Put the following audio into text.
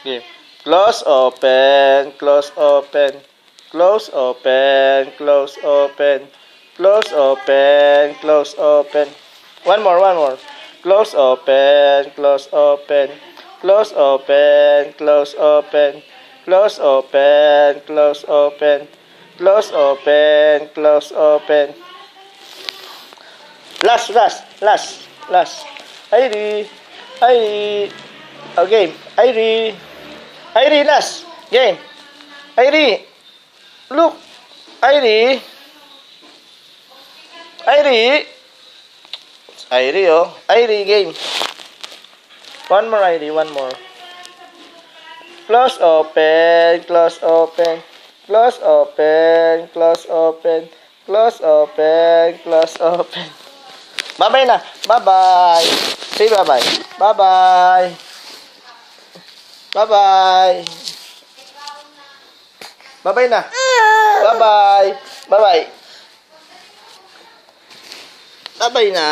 Game. Close, open, close, open. Close, open, close, open. Close, open, close, open. One more, one more. Close, open, close, open. Close, open, close, open. Close, open, close, open. Close, open, close, open. Last. Irie. Okay. Irie, last. Game. Irie. Look. Irie, oh. Irie, game. One more, Irie, one more. Close, open, close, open. Close, open, close, open. Close, open, close, open. Bye-bye na. Bye-bye. Say bye-bye. Bye-bye. Bye-bye. Bye-bye na. Bye-bye. Bye-bye. Bye-bye na.